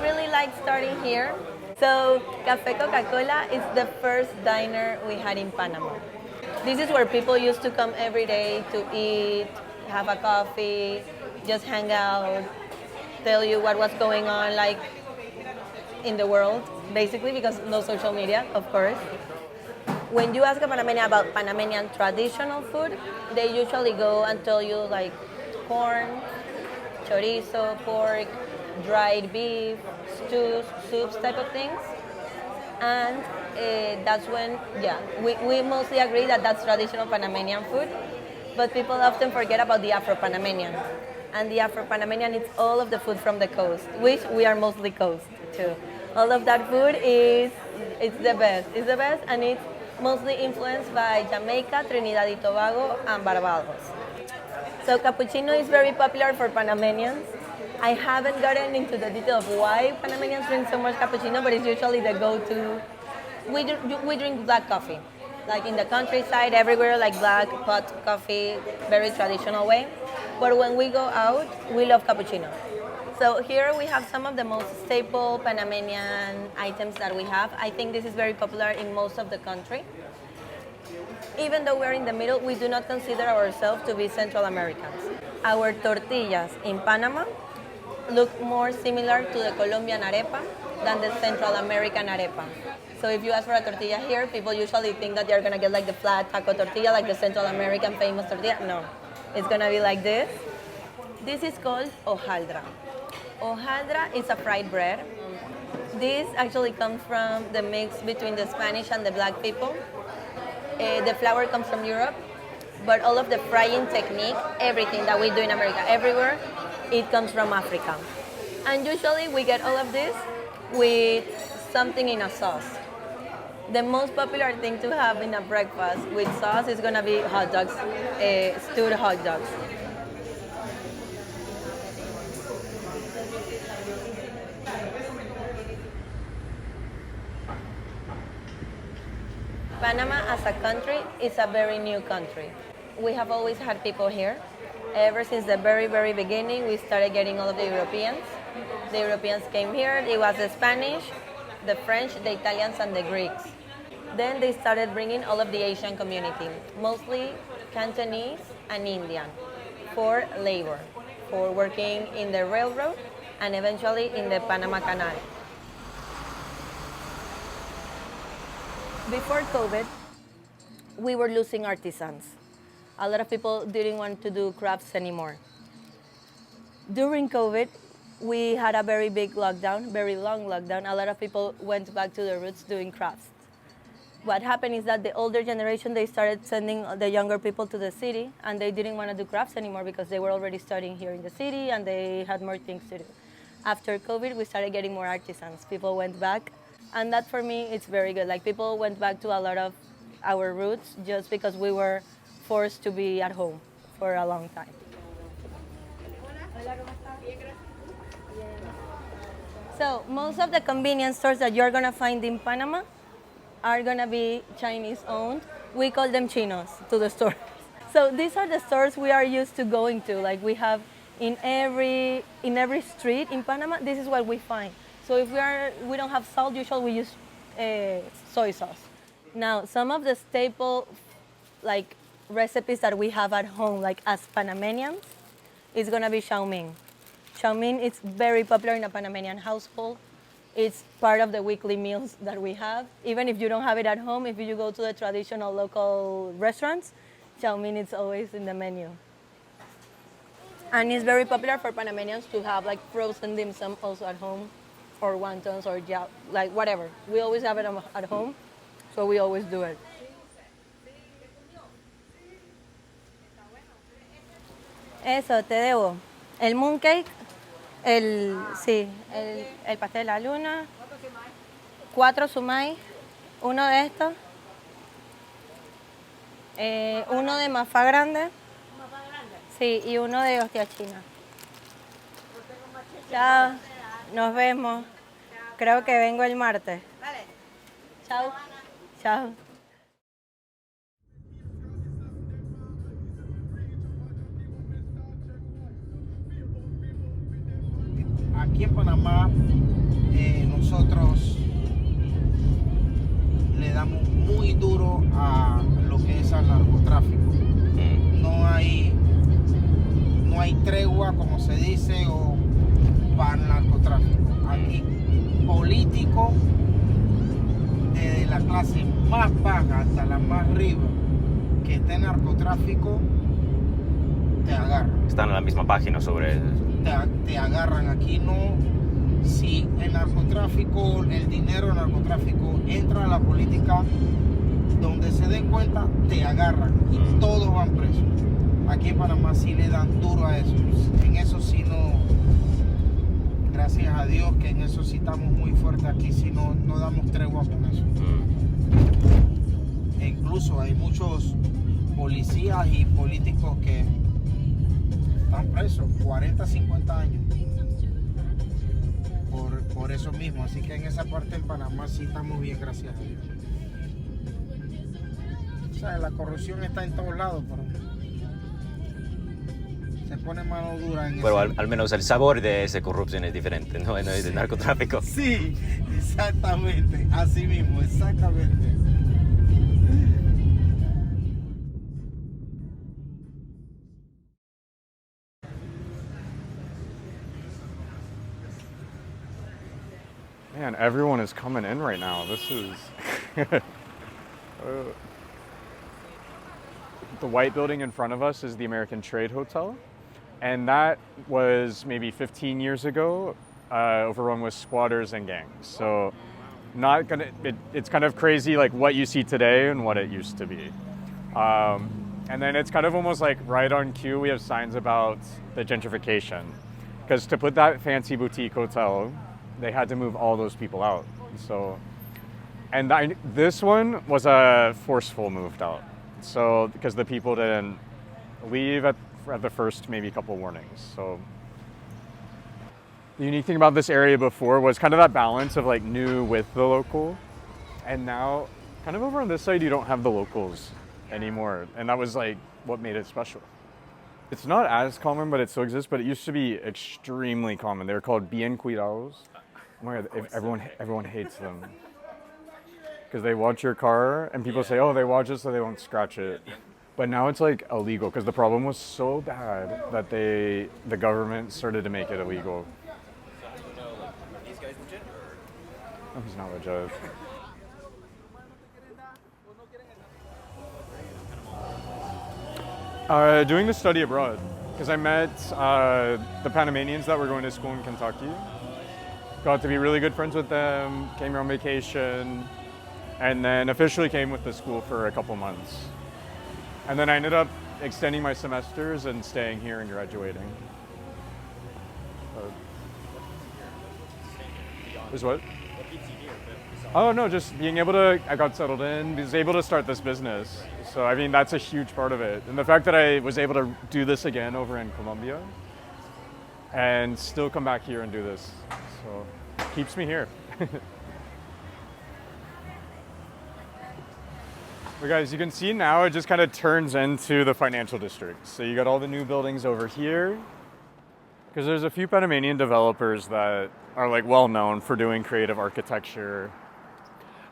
really like starting here. So Café Coca-Cola is the first diner we had in Panama. This is where people used to come every day to eat, have a coffee, just hang out, tell you what was going on like in the world, basically, because no social media, of course. When you ask a Panamanian about Panamanian traditional food, they usually go and tell you like corn, chorizo, pork, dried beef, stews, soups type of things. And that's when, yeah, we mostly agree that that's traditional Panamanian food, but people often forget about the Afro-Panamanian. And the Afro-Panamanian is all of the food from the coast, which we are mostly coast too. All of that food it's the best. It's the best, and it's mostly influenced by Jamaica, Trinidad y Tobago, and Barbados. So cappuccino is very popular for Panamanians. I haven't gotten into the detail of why Panamanians drink so much cappuccino, but it's usually the go-to. We drink black coffee. Like in the countryside, everywhere, like black pot coffee, very traditional way. But when we go out, we love cappuccino. So here we have some of the most staple Panamanian items that we have. I think this is very popular in most of the country. Even though we're in the middle, we do not consider ourselves to be Central Americans. Our tortillas in Panama look more similar to the Colombian arepa than the Central American arepa. So if you ask for a tortilla here, people usually think that they're gonna get like the flat taco tortilla, like the Central American famous tortilla. No, it's gonna be like this. This is called hojaldra. Hojaldra is a fried bread. This actually comes from the mix between the Spanish and the black people. The flour comes from Europe, but all of the frying technique, everything that we do in America, everywhere, it comes from Africa. And usually we get all of this with something in a sauce. The most popular thing to have in a breakfast with sauce is gonna be hot dogs, stewed hot dogs. Panama as a country is a very new country. We have always had people here. Ever since the very, very beginning, we started getting all of the Europeans. The Europeans came here. It was the Spanish, the French, the Italians, and the Greeks. Then they started bringing all of the Asian community, mostly Cantonese and Indian, for labor, for working in the railroad and eventually in the Panama Canal. Before COVID, we were losing artisans. A lot of people didn't want to do crafts anymore. During COVID, we had a very big lockdown, very long lockdown. A lot of people went back to their roots doing crafts. What happened is that the older generation, they started sending the younger people to the city, and they didn't want to do crafts anymore because they were already studying here in the city and they had more things to do. After COVID, we started getting more artisans. People went back. And that for me, it's very good. Like people went back to a lot of our roots just because we were forced to be at home for a long time. So most of the convenience stores that you're gonna find in Panama are gonna be Chinese owned. We call them chinos to the stores. So these are the stores we are used to going to. Like we have in every street in Panama, this is what we find. So if we don't have salt, usually we use soy sauce. Now, some of the staple like recipes that we have at home, like as Panamanians, is gonna be chow mein. Chow mein is very popular in a Panamanian household. It's part of the weekly meals that we have. Even if you don't have it at home, if you go to the traditional local restaurants, chow mein is always in the menu. And it's very popular for Panamanians to have like frozen dim sum also at home, or wontons, or like whatever. We always have it at home, so we always do it. Eso, te debo. El mooncake, el pastel de la luna, 4 sumai, uno de estos, uno de mafa grande, sí, y uno de hostia china. Chao, nos vemos. Creo que vengo el martes. Vale. Chao. Chao. aquí en Panamá nosotros le damos muy duro a lo que es al narcotráfico. No hay tregua, como se dice, o para el narcotráfico. Aquí, político, desde la clase más baja hasta la más arriba, que esté en narcotráfico, te agarran. Están en la misma página sobre... Te agarran. Aquí no... Si el narcotráfico, el dinero del narcotráfico entra a la política, donde se den cuenta, te agarran y todos van presos. Aquí en Panamá sí le dan duro a eso. En eso sí no... Gracias a Dios que en eso sí estamos muy fuertes. Aquí sí no damos tregua con eso. E incluso hay muchos policías y políticos que están presos 40, 50 años por eso mismo. Así que en esa parte en Panamá sí estamos bien, gracias a Dios. O sea, la corrupción está en todos lados, pero se pone mano dura en Pero ese... al menos el sabor de esa corrupción es diferente, ¿no? Es el narcotráfico. Sí, exactamente, así mismo, exactamente. Man, everyone is coming in right now. This is... The white building in front of us is the American Trade Hotel. And that was maybe 15 years ago, overrun with squatters and gangs. So it's kind of crazy like what you see today and what it used to be. And then it's kind of almost like right on cue, we have signs about the gentrification. Because to put that fancy boutique hotel, they had to move all those people out. So, and this one was a forceful moved out. So, because the people didn't leave at the first maybe couple warnings. So, the unique thing about this area before was kind of that balance of like new with the local. And now, kind of over on this side, you don't have the locals anymore. And that was like what made it special. It's not as common, but it still exists, but it used to be extremely common. They were called bien cuidados. Oh my God, everyone hates them. Because they watch your car, and people say, oh, they watch it so they won't scratch it. But now it's like illegal, because the problem was so bad that the government started to make it illegal. Are these guys legit? No, he's not legit. Doing the study abroad, because I met the Panamanians that were going to school in Kentucky. Got to be really good friends with them, came here on vacation, and then officially came with the school for a couple months. And then I ended up extending my semesters and staying here and graduating. Is what? Oh no, just being able to, I got settled in, was able to start this business. So I mean, that's a huge part of it. And the fact that I was able to do this again over in Colombia and still come back here and do this. So it keeps me here. But guys, you can see now it just kind of turns into the financial district. So you got all the new buildings over here, because there's a few Panamanian developers that are like well known for doing creative architecture.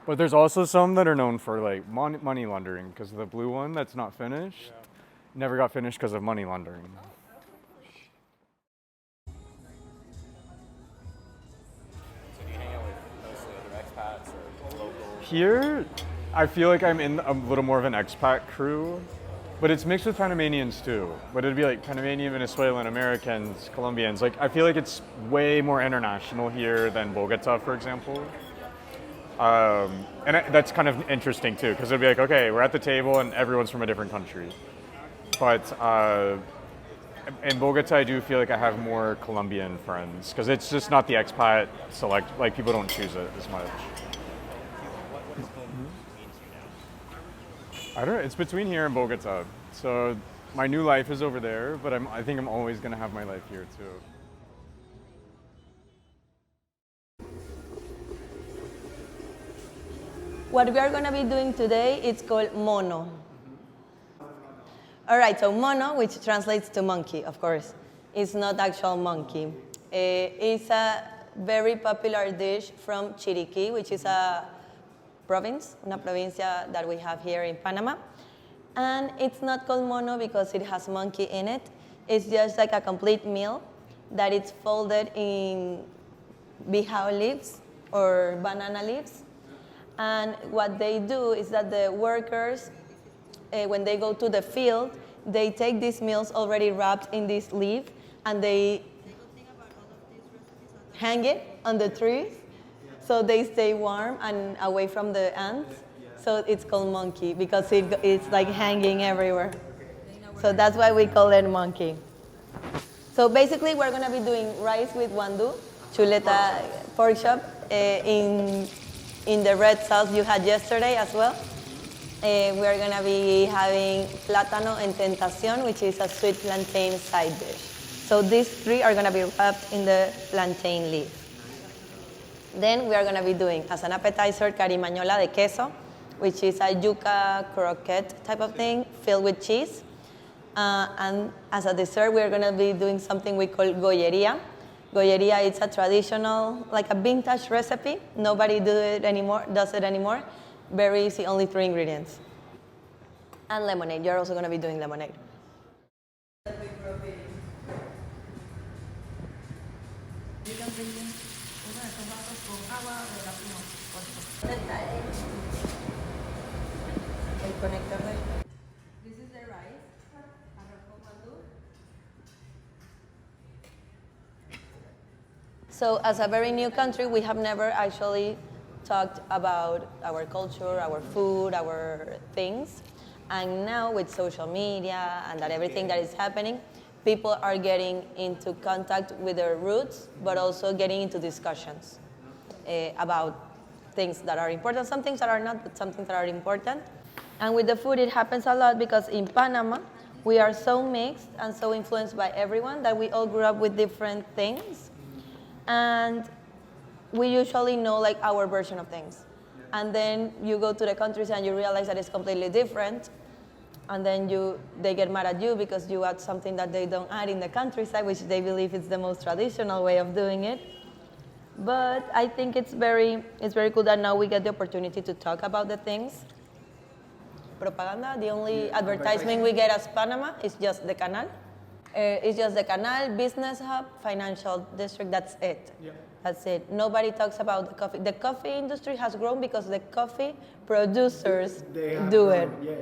But there's also some that are known for like money laundering, because the blue one that's not finished never got finished because of money laundering. So do you hang out with mostly other expats or locals? Here, I feel like I'm in a little more of an expat crew, but it's mixed with Panamanians too. But it'd be like Panamanian, Venezuelan, Americans, Colombians. Like I feel like it's way more international here than Bogota, for example. And that's kind of interesting too, because it'd be like, okay, we're at the table and everyone's from a different country. But in Bogota, I do feel like I have more Colombian friends, because it's just not the expat select, like people don't choose it as much. What does home mean to you now? I don't know, it's between here and Bogota. So my new life is over there, but I think I'm always gonna have my life here too. What we are going to be doing today, it's called mono. All right, so mono, which translates to monkey, of course, is not actual monkey. It's a very popular dish from Chiriquí, which is a province, una provincia that we have here in Panama. And it's not called mono because it has monkey in it. It's just like a complete meal that it's folded in Viejo leaves or banana leaves. And what they do is that the workers, when they go to the field, they take these meals already wrapped in this leaf and they hang it on the trees so they stay warm and away from the ants. So it's called monkey because it's like hanging everywhere. So that's why we call it monkey. So basically we're gonna be doing rice with wandu, chuleta pork chop, in the red sauce you had yesterday as well. We're gonna be having plátano en tentación, which is a sweet plantain side dish. So these three are gonna be wrapped in the plantain leaf. Then we are gonna be doing, as an appetizer, carimañola de queso, which is a yuca croquette type of thing filled with cheese. And as a dessert, we're gonna be doing something we call golleria. Golleria is a traditional, like a vintage recipe. Nobody does it anymore. Very easy, only 3 ingredients. And lemonade, you're also gonna be doing lemonade. This is the rice. So as a very new country, we have never actually talked about our culture, our food, our things. And now with social media and that everything that is happening, people are getting into contact with their roots, but also getting into discussions about things that are important, some things that are not, but some things that are important. And with the food, it happens a lot because in Panama, we are so mixed and so influenced by everyone that we all grew up with different things. And we usually know like our version of things. And then you go to the countries and you realize that it's completely different. And then they get mad at you because you add something that they don't add in the countryside, which they believe is the most traditional way of doing it. But I think it's very cool that now we get the opportunity to talk about the things. Propaganda, the only advertisement we get as Panama is just the canal. It's just the canal, business hub, financial district, that's it. Yeah. That's it. Nobody talks about the coffee. The coffee industry has grown because the coffee producers do it. Yeah, yeah.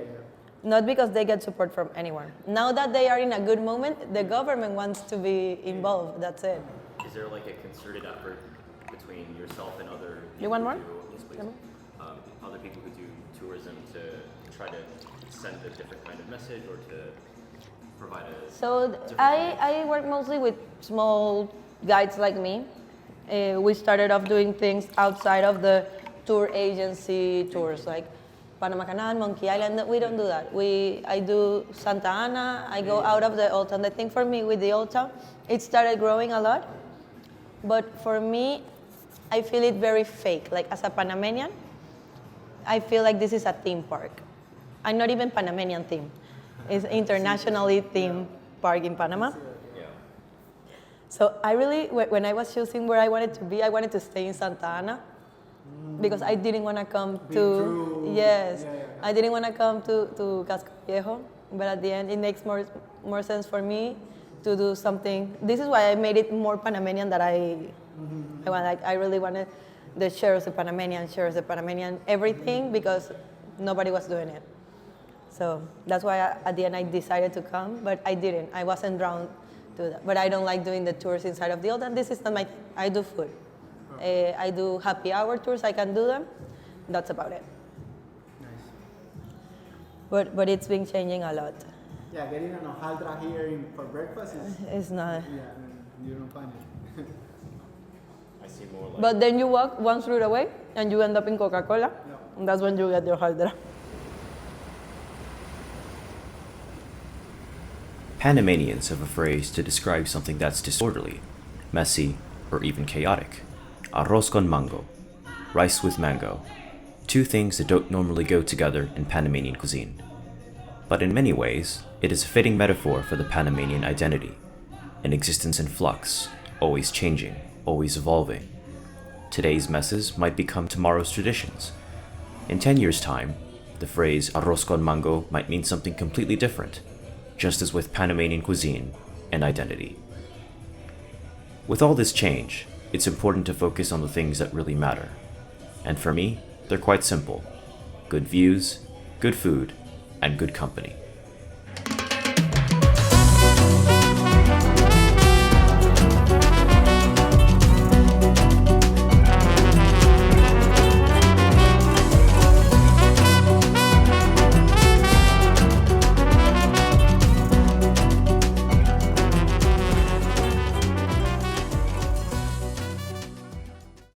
Not because they get support from anyone. Now that they are in a good moment, the government wants to be involved, that's it. Is there like a concerted effort between yourself and other people? You want more? Yes, please. Other people who do tourism to try to send a different kind of message or to provide a... So I work mostly with small guides like me. We started off doing things outside of the tour agency tours, like Panama Canal, Monkey Island. We don't do that. I do Santa Ana. I go out of the Old Town. The thing for me with the Old Town, it started growing a lot. But for me, I feel it very fake. Like as a Panamanian, I feel like this is a theme park. I'm not even Panamanian theme. It's internationally themed park in Panama. So I really, when I was choosing where I wanted to be, I wanted to stay in Santa Ana because I didn't want to come to, I didn't want to come to Casco Viejo, but at the end it makes more sense for me to do something. This is why I made it more Panamanian that I want. Like, I really wanted the shares of Panamanian, everything because nobody was doing it. So that's why at the end I decided to come, but I didn't. I wasn't drawn to that. But I don't like doing the tours inside of the Old, and this is not my thing. I do food. I do happy hour tours, I can do them. That's about it. Nice. But it's been changing a lot. Yeah, getting an hojaldra here for breakfast is not. Yeah, you don't find it. I see more like... But then you walk 1 street away and you end up in Coca-Cola. Yeah. And that's when you get your hojaldra. Panamanians have a phrase to describe something that's disorderly, messy, or even chaotic. Arroz con mango, rice with mango, 2 things that don't normally go together in Panamanian cuisine. But in many ways, it is a fitting metaphor for the Panamanian identity, an existence in flux, always changing, always evolving. Today's messes might become tomorrow's traditions. In 10 years' time, the phrase arroz con mango might mean something completely different, just as with Panamanian cuisine and identity. With all this change, it's important to focus on the things that really matter. And for me, they're quite simple: good views, good food, and good company.